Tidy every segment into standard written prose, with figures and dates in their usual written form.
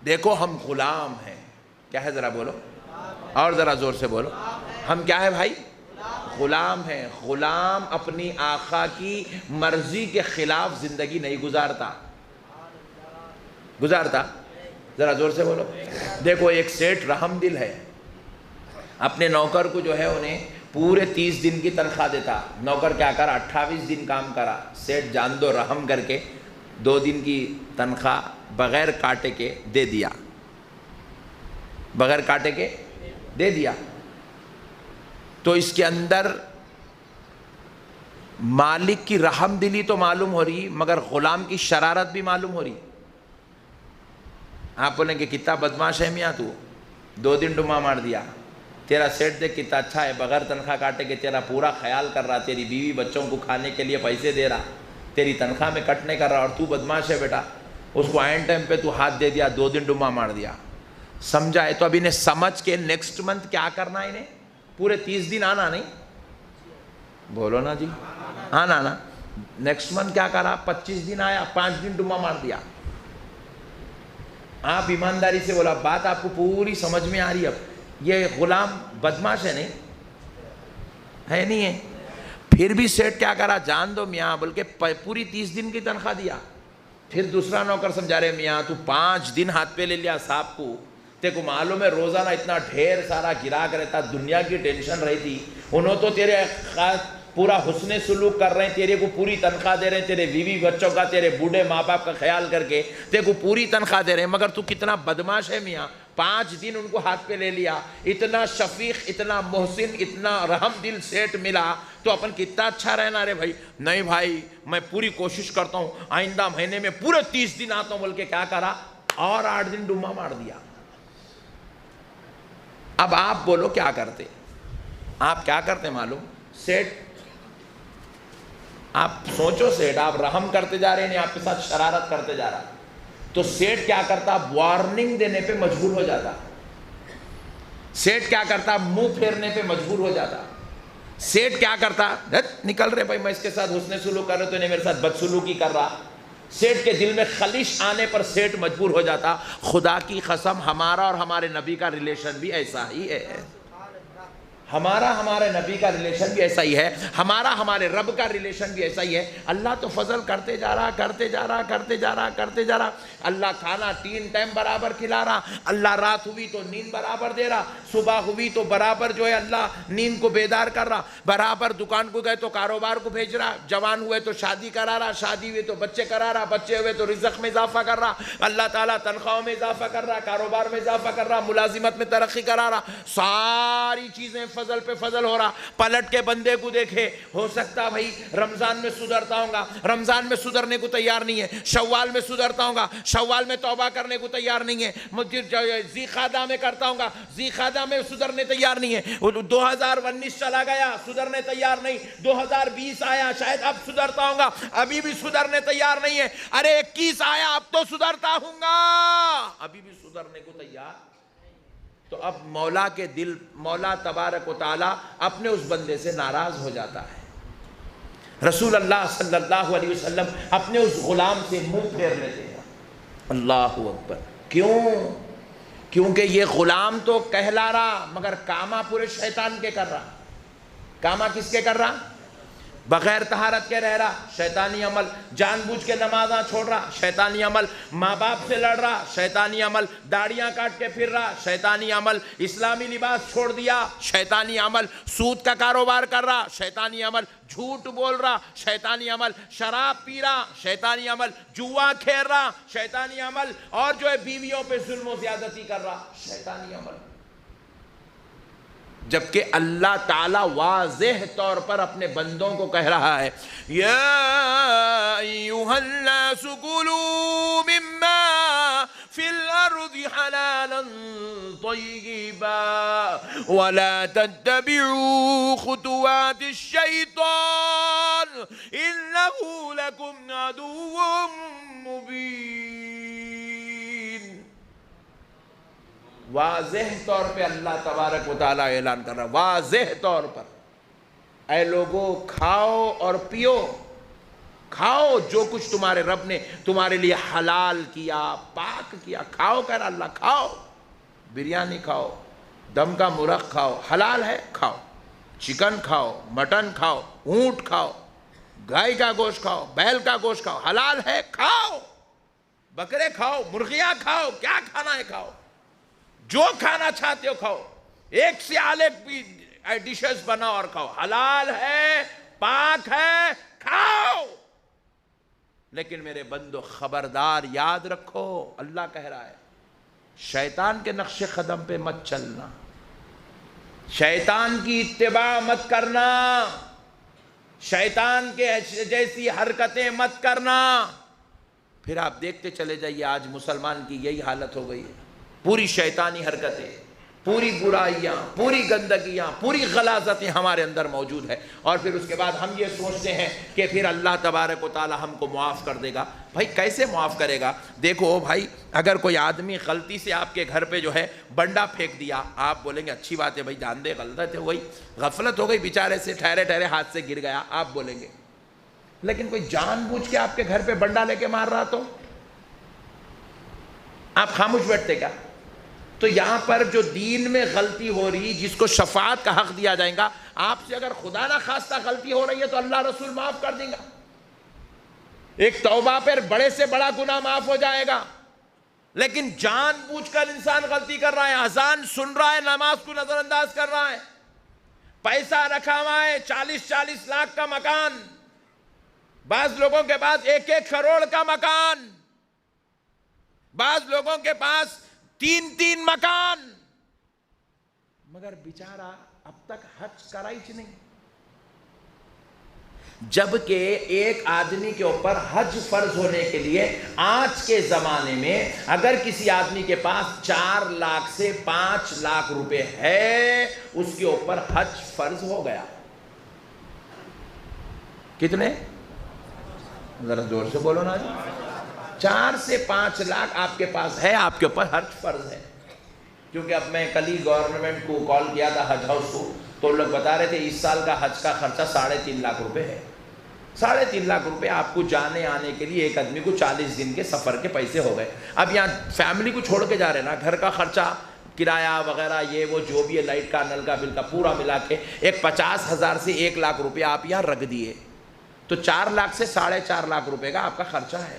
دیکھو ہم غلام ہیں. کیا ہے ذرا بولو, اور ذرا زور سے بولو. ہم کیا ہے بھائی؟ غلام ہیں. غلام اپنی آقا کی مرضی کے خلاف زندگی نہیں گزارتا. ذرا زور سے بولو. دیکھو ایک سیٹ رحم دل ہے, اپنے نوکر کو جو ہے انہیں پورے 30 دن کی تنخواہ دیتا. نوکر کیا کرا, 28 دن کام کرا. سیٹ جان دو رحم کر کے 2 دن کی تنخواہ بغیر کاٹے کے دے دیا. بغیر کاٹے کے دے دیا. تو اس کے اندر مالک کی رحم دلی تو معلوم ہو رہی, مگر غلام کی شرارت بھی معلوم ہو رہی. آپ بولیں کہ کتنا بدماش ہے میاں تو, 2 دن ڈما مار دیا. تیرا سیٹ دیکھ کتنا اچھا ہے, بغیر تنخواہ کاٹے کے تیرا پورا خیال کر رہا, تیری بیوی بچوں کو کھانے کے لیے پیسے دے رہا, تیری تنخواہ میں کٹ نہیں کر رہا, اور تو بدماش ہے بیٹا. اس کو عین ٹائم پہ تو ہاتھ دے دیا, 2 دن ڈما مار دیا. سمجھا ہے؟ تو اب انہیں سمجھ کے نیکسٹ منتھ کیا کرنا ہے, انہیں پورے 30 دن آنا نہیں. بولو نا جی, آنا نا. نیکسٹ منتھ کیا کرا, 25 دن آیا, 5 دن ڈما مار دیا. آپ ایمانداری سے بولا, بات آپ کو پوری سمجھ میں آ رہی. اب یہ غلام بدماش ہے نہیں ہے, نہیں ہے. پھر بھی سیٹ کیا کرا, جان دو میاں بول کے پوری 30 دن کی تنخواہ دیا. پھر دوسرا نوکر سمجھا رہے, میاں تو 5 دن ہاتھ پہ لے لیا صاحب کو, تیرے کو معلوم ہے روزانہ اتنا ڈھیر سارا گراہک رہتا, دنیا کی ٹینشن رہتی. انہوں تو تیرے پورا حسن سلوک کر رہے ہیں, تیرے کو پوری تنخواہ دے رہے ہیں, تیرے بیوی بچوں کا, تیرے بوڑھے ماں باپ کا خیال کر کے تیرے کو پوری تنخواہ دے رہے ہیں, مگر تو کتنا بدماش ہے میاں. 5 دن ان کو ہاتھ پہ لے لیا. اتنا شفیق, اتنا محسن, اتنا رحم دل سیٹ ملا تو اپن کتنا اچھا رہنا رے بھائی. نہیں بھائی میں پوری کوشش کرتا ہوں, آئندہ مہینے میں پورے 30 دن آتا ہوں بول کے کیا کرا, اور 8 دن ڈما مار دیا. اب آپ بولو کیا کرتے, آپ کیا کرتے معلوم؟ سیٹ آپ سوچو, سیٹ آپ رحم کرتے جا رہے ہیں, آپ کے ساتھ شرارت کرتے جا رہا. تو سیٹ کیا کرتا, وارننگ دینے پہ مجبور ہو جاتا. سیٹ کیا کرتا, منہ پھیرنے پہ مجبور ہو جاتا. سیٹ کیا کرتا, نکل رہے بھائی, میں اس کے ساتھ حسن سلوک کر رہا تو نہیں میرے ساتھ بدسلوکی کر رہا. سیٹ کے دل میں خلش آنے پر سیٹ مجبور ہو جاتا. خدا کی قسم ہمارا اور ہمارے نبی کا ریلیشن بھی ایسا ہی ہے. ہمارے نبی کا ریلیشن بھی ایسا ہی ہے, ہمارے رب کا ریلیشن بھی ایسا ہی ہے. اللہ تو فضل کرتے جا رہا. اللہ کھانا 3 ٹائم برابر کھلا رہا. اللہ رات ہوئی تو نیند برابر دے رہا, صبح ہوئی تو برابر جو ہے اللہ نیند کو بیدار کر رہا, برابر دکان کو گئے تو کاروبار کو بھیج رہا, جوان ہوئے تو شادی کرا رہا, شادی ہوئے تو بچے کرا رہا, بچے ہوئے تو رزق میں اضافہ کر رہا. اللہ تعالیٰ تنخواہوں میں اضافہ کر رہا, کاروبار میں اضافہ کر رہا, ملازمت میں ترقی کرا رہا. ساری چیزیں فضل پہ فضل ہو رہا. پلٹ کے بندے کو دیکھے, ہو سکتا بھائی رمضان میں سدھرتا ہوں گا, رمضان میں سدھرنے کو تیار نہیں ہے. شوال میں سدھرتا ہوں گا, شوال میں توبہ کرنے کو تیار نہیں ہے. ذی قعدہ میں کرتا ہوں گا, ذی قعدہ میں سدھرنے تیار نہیں ہے. 2019 چلا گیا, سدھرنے تیار نہیں. 2020 آیا, شاید اب سدھرتا ہوں گا, ابھی بھی سدھرنے تیار نہیں ہے. ارے 21 آیا, اب تو سدھرتا ہوں گا, ابھی بھی سدھرنے کو تیار. تو اب مولا کے دل, مولا تبارک و تعالی اپنے اس بندے سے ناراض ہو جاتا ہے. رسول اللہ صلی اللہ علیہ وسلم اپنے اس غلام سے منہ پھیر لیتے ہیں. اللہ اکبر. کیونکہ یہ غلام تو کہلا رہا, مگر کاما پورے شیطان کے کر رہا. کاما کس کے کر رہا؟ بغیر طہارت کے رہ رہا, شیطانی عمل. جان بوجھ کے نمازاں چھوڑ رہا, شیطانی عمل. ماں باپ سے لڑ رہا, شیطانی عمل. داڑیاں کاٹ کے پھر رہا, شیطانی عمل. اسلامی لباس چھوڑ دیا, شیطانی عمل. سود کا کاروبار کر رہا, شیطانی عمل. جھوٹ بول رہا, شیطانی عمل. شراب پی رہا, شیطانی عمل. جوا کھیل رہا, شیطانی عمل. اور جو ہے بیویوں پہ ظلم و زیادتی کر رہا, شیطانی عمل. جبکہ اللہ تعالیٰ واضح طور پر اپنے بندوں کو کہہ رہا ہے, یا ایھا الناس کلوا مما فی الارض حلالا طیبا ولا تتبعوا خطوات الشیطان انہ لکم عدو مبین. واضح طور پہ اللہ تبارک و تعالیٰ اعلان کر رہا ہے, واضح طور پر, اے لوگو کھاؤ اور پیو کھاؤ جو کچھ تمہارے رب نے تمہارے لیے حلال کیا، پاک کیا، کھاؤ کر اللہ، کھاؤ، بریانی کھاؤ، دم کا مرغ کھاؤ، حلال ہے کھاؤ، چکن کھاؤ، مٹن کھاؤ، اونٹ کھاؤ، گائے کا گوشت کھاؤ، بیل کا گوشت کھاؤ، حلال ہے کھاؤ، بکرے کھاؤ، مرغیاں کھاؤ، کیا کھانا ہے کھاؤ، جو کھانا چاہتے ہو کھاؤ، ایک سے الگ بھی ڈشز بناؤ اور کھاؤ، حلال ہے، پاک ہے، کھاؤ۔ لیکن میرے بندو خبردار یاد رکھو، اللہ کہہ رہا ہے شیطان کے نقش قدم پہ مت چلنا، شیطان کی اتباع مت کرنا، شیطان کے جیسی حرکتیں مت کرنا۔ پھر آپ دیکھتے چلے جائیے آج مسلمان کی یہی حالت ہو گئی ہے، پوری شیطانی حرکتیں، پوری برائیاں، پوری گندگیاں، پوری غلاظتیں ہمارے اندر موجود ہے، اور پھر اس کے بعد ہم یہ سوچتے ہیں کہ پھر اللہ تبارک و تعالی ہم کو معاف کر دے گا۔ بھائی کیسے معاف کرے گا؟ دیکھو بھائی، اگر کوئی آدمی غلطی سے آپ کے گھر پہ جو ہے بنڈا پھینک دیا، آپ بولیں گے اچھی بات ہے بھائی، جان دے، غلطی ہو گئی، غفلت ہو گئی، بیچارے سے ٹھہرے ٹھہرے ہاتھ سے گر گیا، آپ بولیں گے۔ لیکن کوئی جان بوجھ کے آپ کے گھر پہ بنڈا لے کے مار رہا تو آپ خاموش بیٹھتے کیا؟ تو یہاں پر جو دین میں غلطی ہو رہی، جس کو شفاعت کا حق دیا جائے گا، آپ سے اگر خدا نہ خواستہ غلطی ہو رہی ہے تو اللہ رسول معاف کر دیں گا، ایک توبہ پر بڑے سے بڑا گناہ معاف ہو جائے گا۔ لیکن جان بوجھ کر انسان غلطی کر رہا ہے، اذان سن رہا ہے، نماز کو نظر انداز کر رہا ہے، پیسہ رکھا ہوا ہے، 40-40 لاکھ کا مکان، بعض لوگوں کے پاس 1-1 کروڑ کا مکان، بعض لوگوں کے پاس 3-3 مکان، مگر بیچارہ اب تک حج کرائی نہیں۔ جبکہ ایک آدمی کے اوپر حج فرض ہونے کے لیے آج کے زمانے میں اگر کسی آدمی کے پاس 4 لاکھ سے 5 لاکھ روپے ہے، اس کے اوپر حج فرض ہو گیا۔ کتنے؟ ذرا زور سے بولو نا جی۔ 4 سے 5 لاکھ آپ کے پاس ہے، آپ کے اوپر حج فرض ہے۔ کیونکہ اب میں کل ہی گورنمنٹ کو کال کیا تھا حج ہاؤس کو، تو لوگ بتا رہے تھے اس سال کا حج کا خرچہ 3.5 لاکھ روپے ہے۔ 3.5 لاکھ روپے آپ کو جانے آنے کے لیے، ایک آدمی کو 40 دن کے سفر کے پیسے ہو گئے۔ اب یہاں فیملی کو چھوڑ کے جا رہے نا، گھر کا خرچہ، کرایہ وغیرہ، یہ وہ جو بھی ہے، لائٹ کا، نل کا بل کا، پورا ملا کے ایک 50,000 سے 1 لاکھ روپے آپ یہاں رکھ دیے، تو 4 لاکھ سے 4.5 لاکھ روپے کا آپ کا خرچہ ہے۔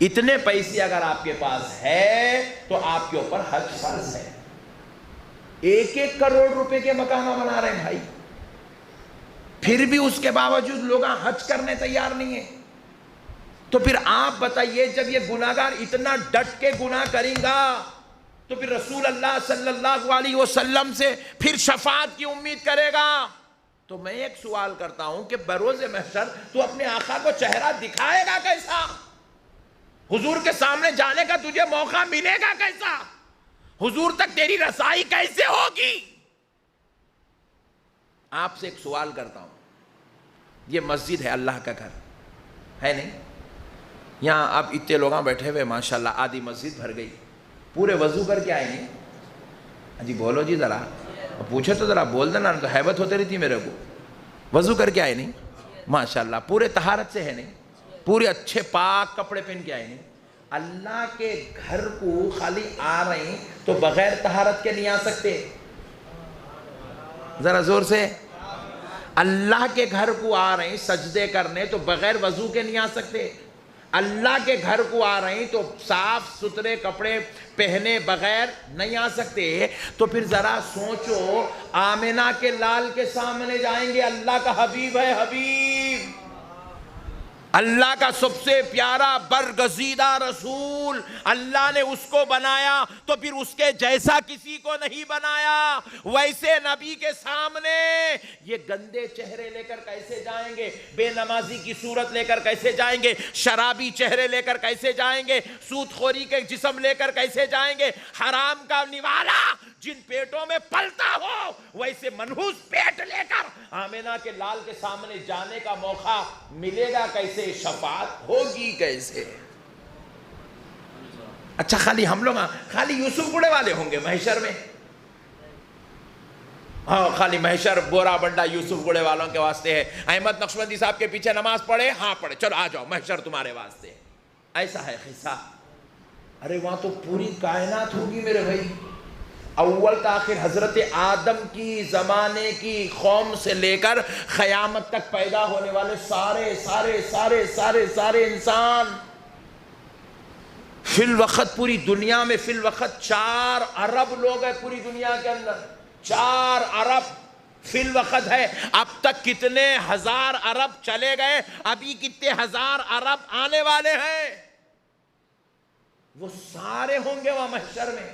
اتنے پیسے اگر آپ کے پاس ہے تو آپ کے اوپر حج فرض ہے۔ 1-1 کروڑ روپے کے مکان بنا رہے ہیں بھائی، پھر بھی اس کے باوجود لوگ حج کرنے تیار نہیں ہیں۔ تو پھر آپ بتائیے، جب یہ گناہگار اتنا ڈٹ کے گناہ کریں گا تو پھر رسول اللہ صلی اللہ علیہ وسلم سے پھر شفاعت کی امید کرے گا؟ تو میں ایک سوال کرتا ہوں کہ بروز محشر تو اپنے آقا کو چہرہ دکھائے گا کیسا؟ حضور کے سامنے جانے کا تجھے موقع ملے گا کیسا؟ حضور تک تیری رسائی کیسے ہوگی؟ آپ سے ایک سوال کرتا ہوں، یہ مسجد ہے، اللہ کا گھر ہے نہیں؟ یہاں اب اتنے لوگ بیٹھے ہوئے ماشاءاللہ، آدھی مسجد بھر گئی، پورے وضو کر کے آئے نہیں؟ جی بولو جی، ذرا پوچھے تو ذرا بول دینا، تو حیبت ہوتی رہتی میرے کو۔ وضو کر کے آئے نہیں؟ ماشاءاللہ پورے طہارت سے ہے نہیں؟ پورے اچھے پاک کپڑے پہن کے آئے نہیں؟ اللہ کے گھر کو خالی آ رہے ہیں تو بغیر طہارت کے نہیں آ سکتے؟ ذرا زور سے۔ اللہ کے گھر کو آ رہے ہیں سجدے کرنے تو بغیر وضو کے نہیں آ سکتے؟ اللہ کے گھر کو آ رہے ہیں تو صاف ستھرے کپڑے پہنے بغیر نہیں آ سکتے؟ تو پھر ذرا سوچو، آمنہ کے لال کے سامنے جائیں گے، اللہ کا حبیب ہے، حبیب، اللہ کا سب سے پیارا برگزیدہ رسول، اللہ نے اس کو بنایا تو پھر اس کے جیسا کسی کو نہیں بنایا۔ ویسے نبی کے سامنے یہ گندے چہرے لے کر کیسے جائیں گے؟ بے نمازی کی صورت لے کر کیسے جائیں گے؟ شرابی چہرے لے کر کیسے جائیں گے؟ سود خوری کے جسم لے کر کیسے جائیں گے؟ حرام کا نوالا جن پیٹوں میں پلتا ہو، ویسے منحوس پیٹ لے کر آمنہ کے لال کے سامنے جانے کا موقع ملے گا کیسے؟ شفاعت ہوگی کیسے؟ اچھا خالی ہم لوگ، خالی یوسف گڑے والے ہوں گے محشر میں؟ ہاں خالی محشر بورا بنڈا یوسف گڑے والوں کے واسطے ہے، احمد نقشبندی صاحب کے پیچھے نماز پڑھے، ہاں پڑھے، چلو آ جاؤ محشر تمہارے واسطے، ایسا ہے قصہ۔ ارے وہاں تو پوری کائنات ہوگی میرے بھائی، اول تاخیر حضرت آدم کی زمانے کی قوم سے لے کر قیامت تک پیدا ہونے والے سارے سارے سارے سارے سارے انسان، فی الوقت پوری دنیا میں فی الوقت 4 ارب لوگ ہیں پوری دنیا کے اندر، 4 ارب فی الوقت ہے۔ اب تک کتنے ہزار ارب چلے گئے، ابھی کتنے ہزار ارب آنے والے ہیں، وہ سارے ہوں گے وہاں محشر میں۔